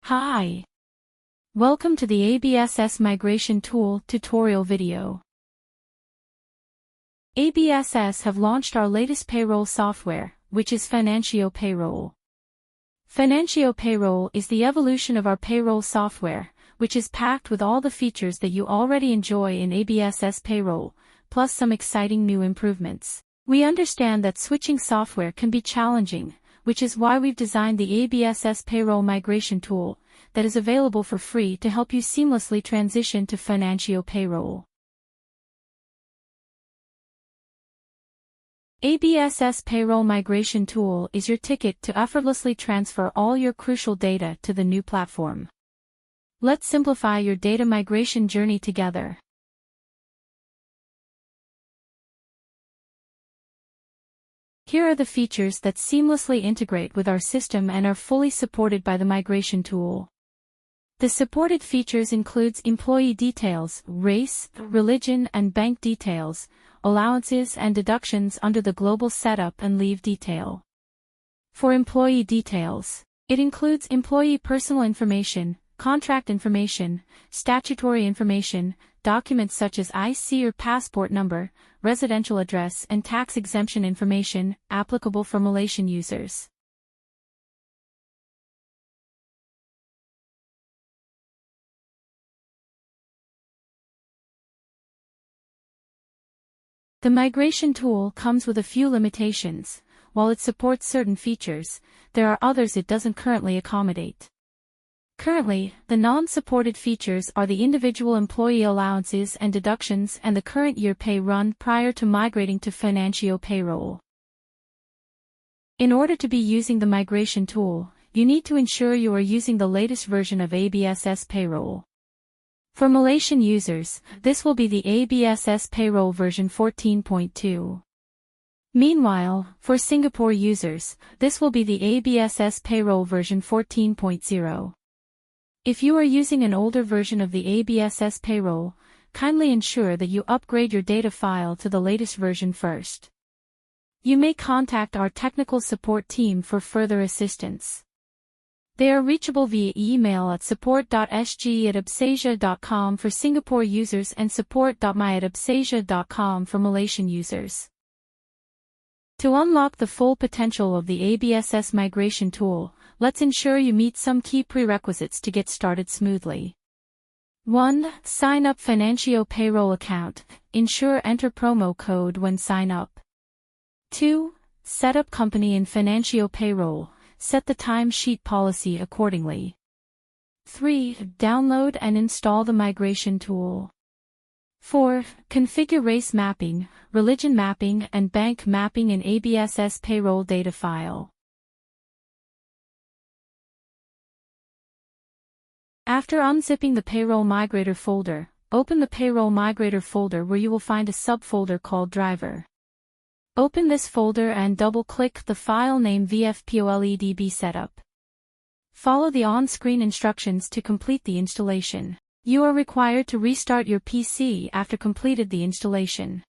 Hi. Welcome to the ABSS Migration Tool tutorial video. ABSS have launched our latest payroll software, which is Financial Payroll. Financial Payroll is the evolution of our payroll software, which is packed with all the features that you already enjoy in ABSS Payroll, plus some exciting new improvements. We understand that switching software can be challenging, which is why we've designed the ABSS Payroll Migration Tool that is available for free to help you seamlessly transition to Financial Payroll. ABSS Payroll Migration Tool is your ticket to effortlessly transfer all your crucial data to the new platform. Let's simplify your data migration journey together. Here are the features that seamlessly integrate with our system and are fully supported by the migration tool. The supported features includes employee details, race, religion and bank details, allowances and deductions under the global setup and leave detail. For employee details, it includes employee personal information, contract information, statutory information, documents such as IC or passport number, residential address and tax exemption information, applicable for Malaysian users. The migration tool comes with a few limitations. While it supports certain features, there are others it doesn't currently accommodate. Currently, the non-supported features are the individual employee allowances and deductions and the current year pay run prior to migrating to Financial Payroll. In order to be using the migration tool, you need to ensure you are using the latest version of ABSS Payroll. For Malaysian users, this will be the ABSS Payroll version 14.2. Meanwhile, for Singapore users, this will be the ABSS Payroll version 14.0. If you are using an older version of the ABSS Payroll, kindly ensure that you upgrade your data file to the latest version first. You may contact our technical support team for further assistance. They are reachable via email at support.sg@absasia.com for Singapore users and support.my@absasia.com for Malaysian users. To unlock the full potential of the ABSS migration tool, let's ensure you meet some key prerequisites to get started smoothly. 1. Sign up Financial Payroll account. Ensure enter promo code when sign up. 2. Set up company in Financial Payroll. Set the timesheet policy accordingly. 3. Download and install the migration tool. 4. Configure race mapping, religion mapping and bank mapping in ABSS Payroll data file. After unzipping the Payroll Migrator folder, open the Payroll Migrator folder where you will find a subfolder called Driver. Open this folder and double-click the file name VFPOLEDB setup. Follow the on-screen instructions to complete the installation. You are required to restart your PC after completed the installation.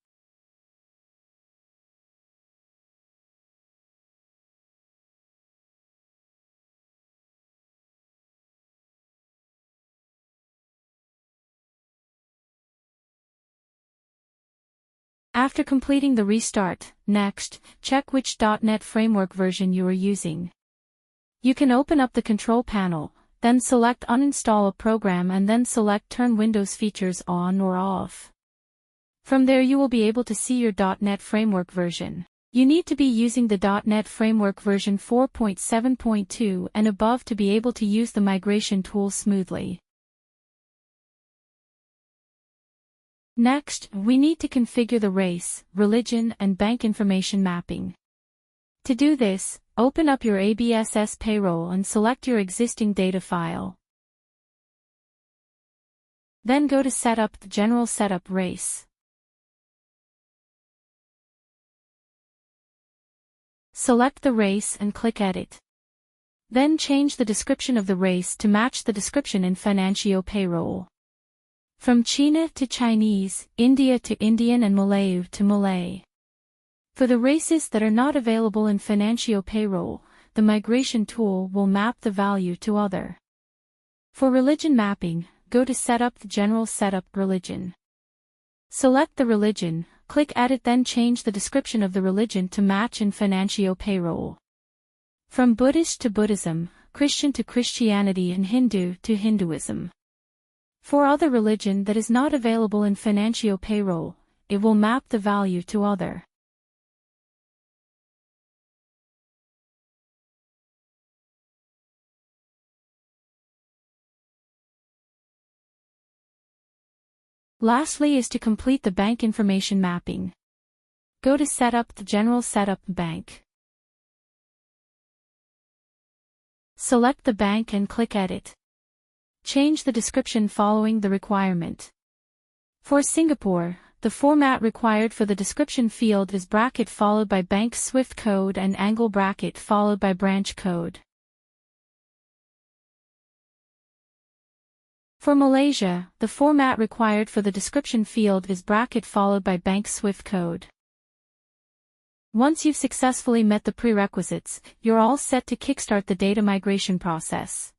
After completing the restart, next, check which .NET Framework version you are using. You can open up the control panel, then select Uninstall a program and then select Turn Windows features on or off. From there you will be able to see your .NET Framework version. You need to be using the .NET Framework version 4.7.2 and above to be able to use the migration tool smoothly. Next, we need to configure the race, religion and bank information mapping. To do this, open up your ABSS Payroll and select your existing data file. Then go to Setup, the General Setup Race. Select the race and click Edit. Then change the description of the race to match the description in Financial Payroll. From China to Chinese, India to Indian and Malay to Malay. For the races that are not available in Financial Payroll, the migration tool will map the value to other. For religion mapping, go to Setup, General Setup, Religion. Select the religion, click Edit, then change the description of the religion to match in Financial Payroll. From Buddhist to Buddhism, Christian to Christianity, and Hindu to Hinduism. For other religion that is not available in Financial Payroll, it will map the value to other. Lastly is to complete the bank information mapping. Go to Setup, the General Setup, Bank. Select the bank and click Edit. Change the description following the requirement. For Singapore, the format required for the description field is bracket followed by bank SWIFT code and angle bracket followed by branch code. For Malaysia, the format required for the description field is bracket followed by bank SWIFT code. Once you've successfully met the prerequisites, you're all set to kickstart the data migration process.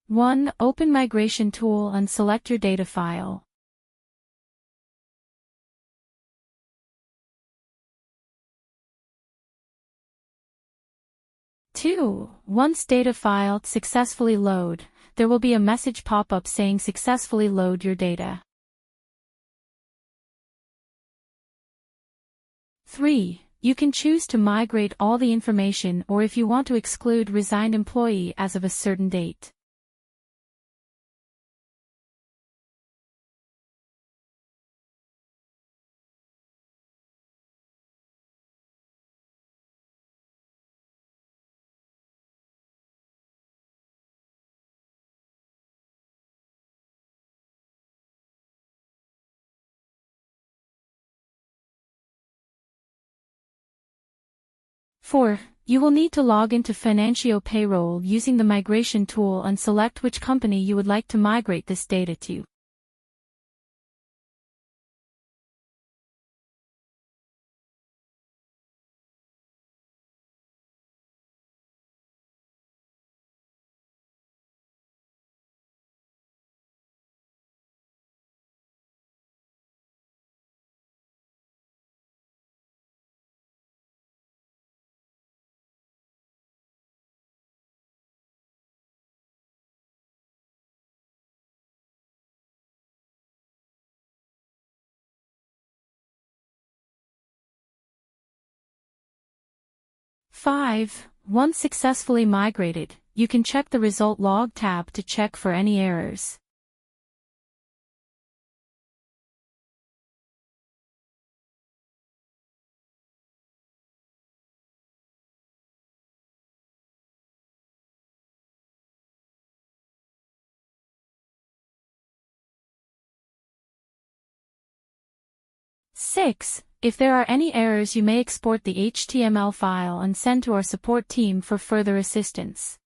1. Open Migration Tool and select your data file. 2. Once data file successfully load, there will be a message pop up saying successfully load your data. 3. You can choose to migrate all the information or if you want to exclude resigned employee as of a certain date. Four, you will need to log into Financial Payroll using the migration tool and select which company you would like to migrate this data to. Five, once successfully migrated, you can check the Result Log tab to check for any errors. Six, if there are any errors, you may export the HTML file and send to our support team for further assistance.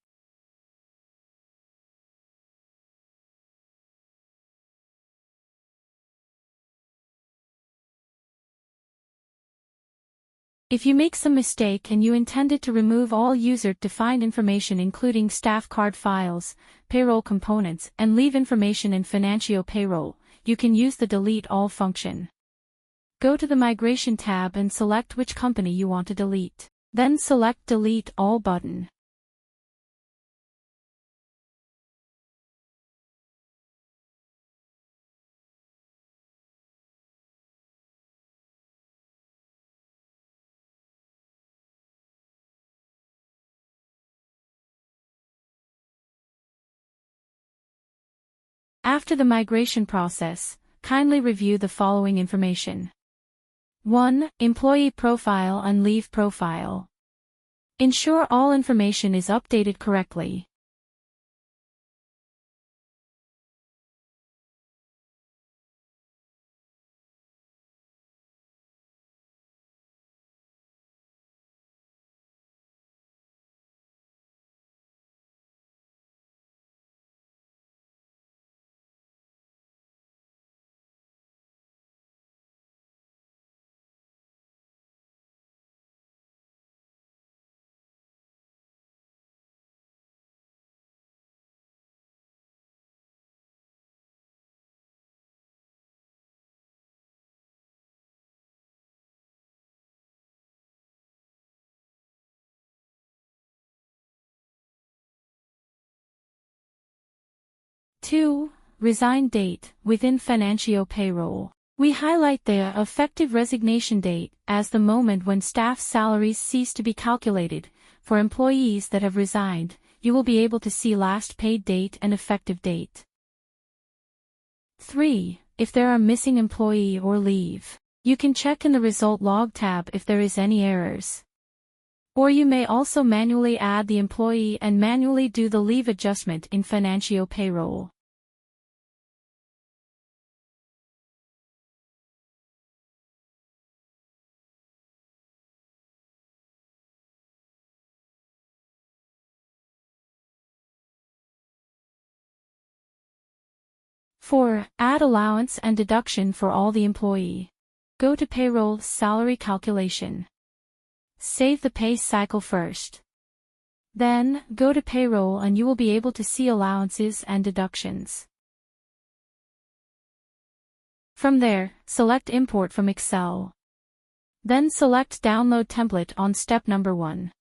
If you make some mistake and you intended to remove all user-defined information including staff card files, payroll components, and leave information in Financial Payroll, you can use the Delete All function. Go to the Migration tab and select which company you want to delete. Then select Delete All button. After the migration process, kindly review the following information. 1. Employee profile and leave profile. Ensure all information is updated correctly. 2. Resign date within Financial Payroll. We highlight the effective resignation date as the moment when staff's salaries cease to be calculated. For employees that have resigned, you will be able to see last paid date and effective date. 3. If there are missing employee or leave, you can check in the Result Log tab if there is any errors. Or you may also manually add the employee and manually do the leave adjustment in Financial Payroll. Four. Add allowance and deduction for all the employee. Go to Payroll Salary Calculation. Save the pay cycle first. Then, go to Payroll and you will be able to see allowances and deductions. From there, select Import from Excel. Then select Download Template on step number 1.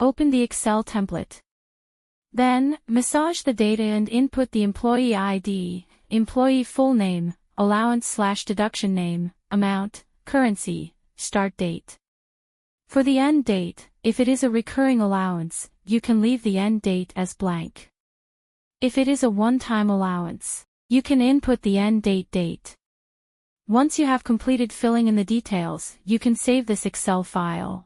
Open the Excel template. Then, massage the data and input the employee ID, employee full name, allowance/deduction name, amount, currency, start date. For the end date, if it is a recurring allowance, you can leave the end date as blank. If it is a one-time allowance, you can input the end date. Once you have completed filling in the details, you can save this Excel file.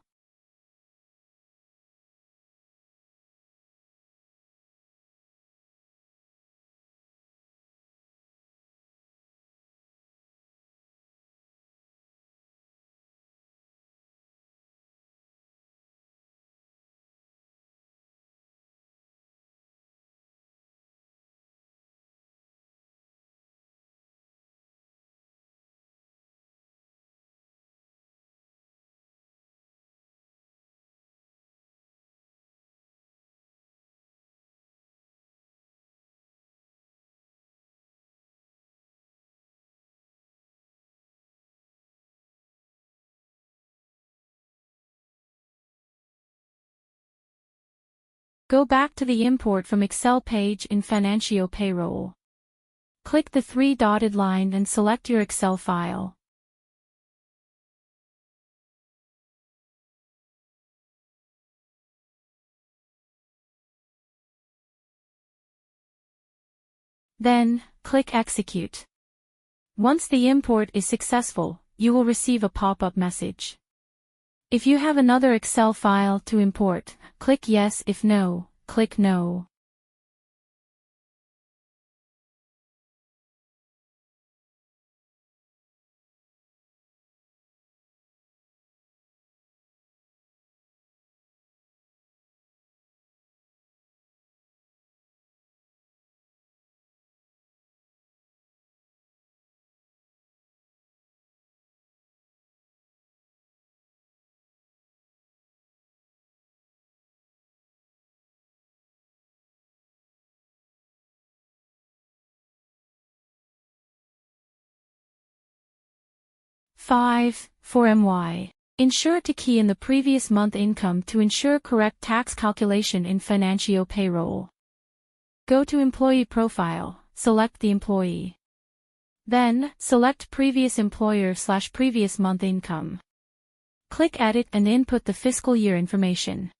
Go back to the Import from Excel page in Financial Payroll. Click the 3 dotted line and select your Excel file. Then, click Execute. Once the import is successful, you will receive a pop-up message. If you have another Excel file to import, click Yes. If no, click No. Five. For MY. Ensure to key in the previous month income to ensure correct tax calculation in Financial Payroll. Go to Employee Profile, select the employee. Then, select Previous Employer/Previous Month Income. Click Edit and input the fiscal year information.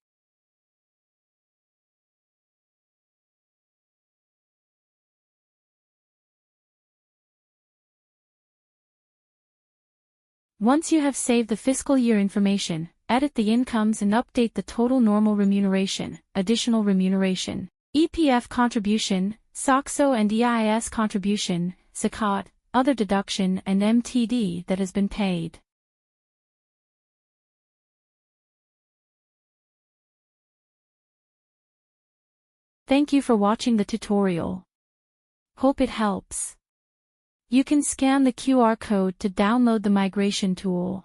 Once you have saved the fiscal year information, edit the incomes and update the total normal remuneration, additional remuneration, EPF contribution, SOXO and EIS contribution, SACOT, other deduction and MTD that has been paid. Thank you for watching the tutorial. Hope it helps. You can scan the QR code to download the migration tool.